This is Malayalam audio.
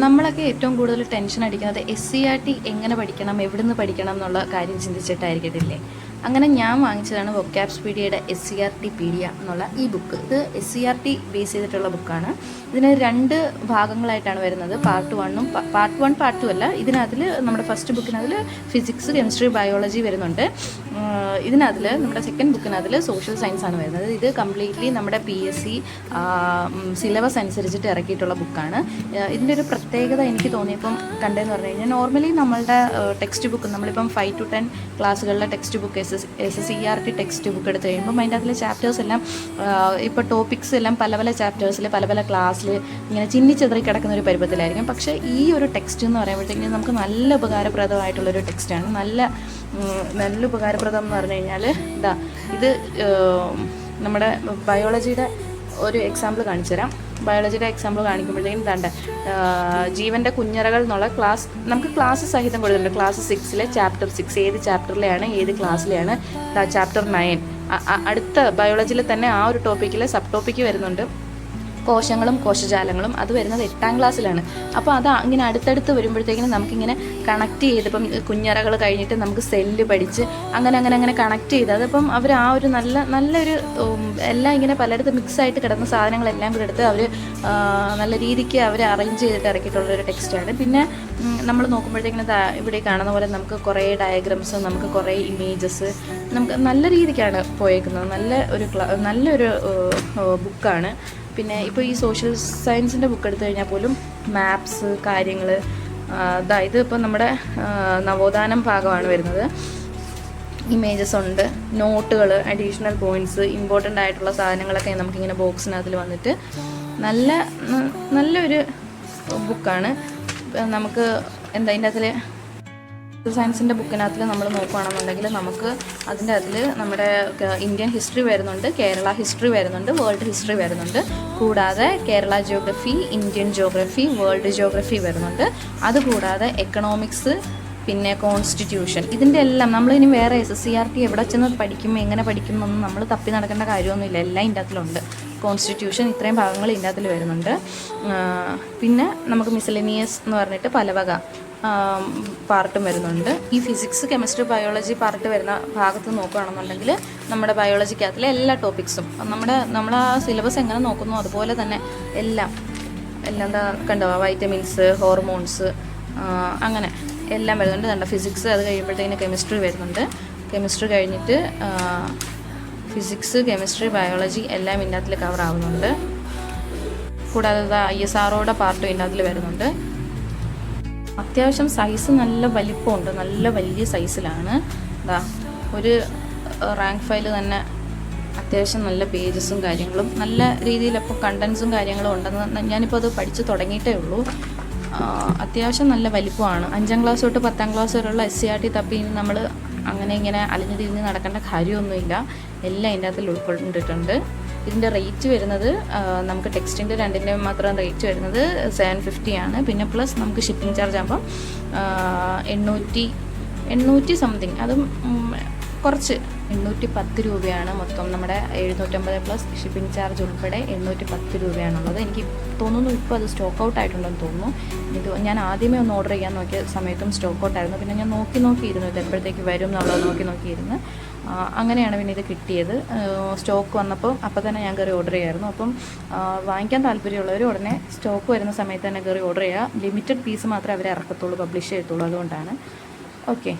നമ്മളൊക്കെ ഏറ്റവും കൂടുതൽ ടെൻഷൻ അടിക്കുന്നത് SCERT എങ്ങനെ പഠിക്കണം, എവിടുന്ന് പഠിക്കണം എന്നുള്ള കാര്യം ചിന്തിച്ചിട്ടായിരിക്കത്തില്ലേ. അങ്ങനെ ഞാൻ വാങ്ങിച്ചതാണ് വൊക്കാബ്സ്പീഡിയയുടെ SCERT പീഡിയ എന്നുള്ള ഈ ബുക്ക്. ഇത് SCERT ബേസ് ചെയ്തിട്ടുള്ള ബുക്കാണ്. ഇതിന് 2 ഭാഗങ്ങളായിട്ടാണ് വരുന്നത്. പാർട്ട് 1 പാർട്ട് 2 അല്ല. ഇതിനകത്തിൽ നമ്മുടെ ഫസ്റ്റ് ബുക്കിനതിൽ ഫിസിക്സ്, കെമിസ്ട്രി, ബയോളജി വരുന്നുണ്ട്. ഇതിനകത്തിൽ നമ്മുടെ സെക്കൻഡ് ബുക്കിനകത്തിൽ സോഷ്യൽ സയൻസ് ആണ് വരുന്നത്. ഇത് കംപ്ലീറ്റ്ലി നമ്മുടെ PSC സിലബസ് അനുസരിച്ചിട്ട് ഇറക്കിയിട്ടുള്ള ബുക്കാണ്. ഇതിൻ്റെ ഒരു പ്രത്യേകത എനിക്ക് തോന്നിയപ്പം കണ്ടതെന്ന് പറഞ്ഞു കഴിഞ്ഞാൽ, നോർമലി നമ്മളുടെ ടെക്സ്റ്റ് ബുക്ക് നമ്മളിപ്പം 5 to 10 ക്ലാസ്സുകളിലെ text book SCERT text book എടുത്ത് കഴിയുമ്പം അതിൻ്റെ അതിലെ ചാപ്റ്റേഴ്സ് എല്ലാം ഇപ്പോൾ ടോപ്പിക്സ് എല്ലാം പല പല ചാപ്റ്റേഴ്സിൽ പല പല ക്ലാസ്സിൽ ഇങ്ങനെ ചിന്നിച്ചെതറി കിടക്കുന്ന ഒരു പരുവത്തിലായിരിക്കും. പക്ഷേ ഈ ഒരു ടെക്സ്റ്റ് എന്ന് പറയുമ്പോഴത്തേക്കും നമുക്ക് നല്ല ഉപകാരപ്രദമായിട്ടുള്ളൊരു ടെക്സ്റ്റാണ്. നല്ല ഉപകാരപ്രദം എന്ന് പറഞ്ഞു കഴിഞ്ഞാൽ ഇത് നമ്മുടെ ബയോളജിയുടെ ഒരു എക്സാമ്പിൾ കാണിച്ചു തരാം. ബയോളജിയുടെ എക്സാമ്പിൾ കാണിക്കുമ്പോഴത്തേക്കും ജീവൻ്റെ കുഞ്ഞറകൾ എന്നുള്ള നമുക്ക് ക്ലാസ് സഹിതം കൊടുത്തിട്ടുണ്ട്. ക്ലാസ് 6 ചാപ്റ്റർ 6 ഏത് ചാപ്റ്ററിലെയാണ്, ഏത് ക്ലാസ്സിലെയാണ്, ചാപ്റ്റർ 9. അടുത്ത ബയോളജിയിൽ തന്നെ ആ ഒരു ടോപ്പിക്കിൽ സബ് ടോപ്പിക്ക് വരുന്നുണ്ട്, കോശങ്ങളും കോശജാലങ്ങളും. അത് വരുന്നത് 8ാം ക്ലാസ്സിലാണ്. അപ്പോൾ അത് ഇങ്ങനെ അടുത്തടുത്ത് വരുമ്പോഴത്തേക്കിനും നമുക്കിങ്ങനെ കണക്ട് ചെയ്ത്, ഇപ്പം കുഞ്ഞറകൾ കഴിഞ്ഞിട്ട് നമുക്ക് സെല്ല് പഠിച്ച് അങ്ങനെ കണക്ട് ചെയ്ത്, അതിപ്പം അവർ ആ ഒരു നല്ലൊരു എല്ലാം ഇങ്ങനെ പലയിടത്ത് മിക്സായിട്ട് കിടന്ന സാധനങ്ങളെല്ലാം കൂടെ എടുത്ത് അവർ നല്ല രീതിക്ക് അവർ അറേഞ്ച് ചെയ്തിട്ട് ഇറക്കിയിട്ടുള്ളൊരു ടെക്സ്റ്റാണ്. പിന്നെ നമ്മൾ നോക്കുമ്പോഴത്തേക്കിനും ഇവിടെ കാണുന്ന പോലെ നമുക്ക് കുറേ ഡയഗ്രംസ്, നമുക്ക് കുറേ ഇമേജസ്, നമുക്ക് നല്ല രീതിക്കാണ് പോയേക്കുന്നത്. നല്ലൊരു ബുക്കാണ്. പിന്നെ ഇപ്പോൾ ഈ സോഷ്യൽ സയൻസിൻ്റെ ബുക്ക് എടുത്തു കഴിഞ്ഞാൽ പോലും മാപ്സ് കാര്യങ്ങൾ, ഇത് ഇപ്പോൾ നമ്മുടെ നവോത്ഥാനം ഭാഗമാണ് വരുന്നത്. ഇമേജസ് ഉണ്ട്, നോട്ടുകൾ, അഡീഷണൽ പോയിൻറ്റ്സ്, ഇമ്പോർട്ടൻ്റ് ആയിട്ടുള്ള സാധനങ്ങളൊക്കെ നമുക്കിങ്ങനെ ബോക്സിനകത്തിൽ വന്നിട്ട് നല്ലൊരു ബുക്കാണ്. നമുക്ക് ഇതിൻ്റെ അതിൽ സയൻസിൻ്റെ ബുക്കിനകത്തിൽ നമ്മൾ നോക്കുകയാണെന്നുണ്ടെങ്കിൽ നമുക്ക് അതിൻ്റെ അതിൽ നമ്മുടെ ഇന്ത്യൻ ഹിസ്റ്ററി വരുന്നുണ്ട്, കേരള ഹിസ്റ്ററി വരുന്നുണ്ട്, വേൾഡ് ഹിസ്റ്ററി വരുന്നുണ്ട്. കൂടാതെ Kerala geography, Indian geography, world geography വരുന്നുണ്ട്. അതുകൂടാതെ എക്കണോമിക്സ്, പിന്നെ കോൺസ്റ്റിറ്റ്യൂഷൻ. ഇതിൻ്റെ എല്ലാം നമ്മളിനി വേറെ SCERT എവിടെ ചെന്ന് പഠിക്കും, എങ്ങനെ പഠിക്കും എന്നൊന്നും നമ്മൾ തപ്പി നടക്കേണ്ട കാര്യമൊന്നുമില്ല. എല്ലാം ഇതിൻ്റെ അതിലുണ്ട്. കോൺസ്റ്റിറ്റ്യൂഷൻ, ഇത്രയും ഭാഗങ്ങൾ ഇതിൻ്റെ അതിൽ വരുന്നുണ്ട്. പിന്നെ നമുക്ക് മിസലേനിയസ് എന്ന് പറഞ്ഞിട്ട് പലവക പാർട്ടും വരുന്നുണ്ട്. ഈ ഫിസിക്സ്, കെമിസ്ട്രി, ബയോളജി പാർട്ട് വരുന്ന ഭാഗത്ത് നോക്കുകയാണെന്നുണ്ടെങ്കിൽ നമ്മുടെ ബയോളജിക്കകത്തിലെ എല്ലാ ടോപ്പിക്സും നമ്മൾ ആ സിലബസ് എങ്ങനെ നോക്കുന്നു അതുപോലെ തന്നെ എല്ലാം കണ്ടോ, വൈറ്റമിൻസ്, ഹോർമോൺസ്, അങ്ങനെ എല്ലാം വരുന്നുണ്ട്. ഫിസിക്സ്, അത് കഴിയുമ്പോഴത്തേന് കെമിസ്ട്രി വരുന്നുണ്ട്. കെമിസ്ട്രി കഴിഞ്ഞിട്ട് ഫിസിക്സ്, കെമിസ്ട്രി, ബയോളജി എല്ലാം ഇതിൻ്റെ അതിൽ കവർ ആവുന്നുണ്ട്. കൂടാതെ ISROയുടെ പാർട്ടും ഇതിൻ്റെ അതിൽ വരുന്നുണ്ട്. അത്യാവശ്യം സൈസ് നല്ല വലിപ്പമുണ്ട്, നല്ല വലിയ സൈസിലാണ്. ഒരു റാങ്ക് ഫയൽ തന്നെ അത്യാവശ്യം നല്ല പേജസും കാര്യങ്ങളും നല്ല രീതിയിലപ്പോൾ കണ്ടൻസും കാര്യങ്ങളും ഉണ്ടെന്ന് ഞാനിപ്പോൾ അത് പഠിച്ച് തുടങ്ങിയിട്ടേ ഉള്ളൂ. അത്യാവശ്യം നല്ല വലിപ്പമാണ്. 5ാം ക്ലാസ് തൊട്ട് 10ാം ക്ലാസ് വരെയുള്ള SCERT തപ്പി നമ്മൾ ഇങ്ങനെ അലിഞ്ഞു തിരിഞ്ഞ് നടക്കേണ്ട കാര്യമൊന്നുമില്ല. എല്ലാം ഇതിൻ്റെ അതിൽ ഉൾക്കൊണ്ടിട്ടുണ്ട്. ഇതിൻ്റെ റേറ്റ് വരുന്നത് നമുക്ക് ടെക്സ്റ്റിൻ്റെ 2ൻ്റെ മാത്രം റേറ്റ് വരുന്നത് 750 ആണ്. പിന്നെ പ്ലസ് നമുക്ക് ഷിപ്പിംഗ് ചാർജ് ആകുമ്പം 800 സംതിങ്, അതും കുറച്ച് 810 രൂപയാണ് മൊത്തം. നമ്മുടെ 750 പ്ലസ് ഷിപ്പിംഗ് ചാർജ് ഉൾപ്പെടെ 810 രൂപയാണുള്ളത്. എനിക്ക് തോന്നുന്നു ഇപ്പോൾ അത് സ്റ്റോക്ക് ഔട്ട് ആയിട്ടുണ്ടെന്ന് തോന്നുന്നു. ഇത് ഞാൻ ആദ്യമേ ഒന്ന് ഓർഡർ ചെയ്യാൻ നോക്കിയ സമയത്തും സ്റ്റോക്ക് ഔട്ടായിരുന്നു. പിന്നെ ഞാൻ നോക്കിയിരുന്നു ഇത് എപ്പോഴത്തേക്ക് വരും എന്നുള്ളത് നോക്കിയിരുന്നു. അങ്ങനെയാണ് പിന്നെ ഇത് കിട്ടിയത്. സ്റ്റോക്ക് വന്നപ്പോൾ അപ്പോൾ തന്നെ ഞാൻ കയറി ഓർഡർ ചെയ്യായിരുന്നു. അപ്പം വാങ്ങിക്കാൻ താല്പര്യമുള്ളവർ ഉടനെ സ്റ്റോക്ക് വരുന്ന സമയത്ത് തന്നെ കയറി ഓർഡർ ചെയ്യുക. ലിമിറ്റഡ് പീസ് മാത്രമേ അവർ ഇറക്കത്തുള്ളൂ, പബ്ലിഷ് ചെയ്യത്തുള്ളൂ. അതുകൊണ്ടാണ്. ഓക്കെ.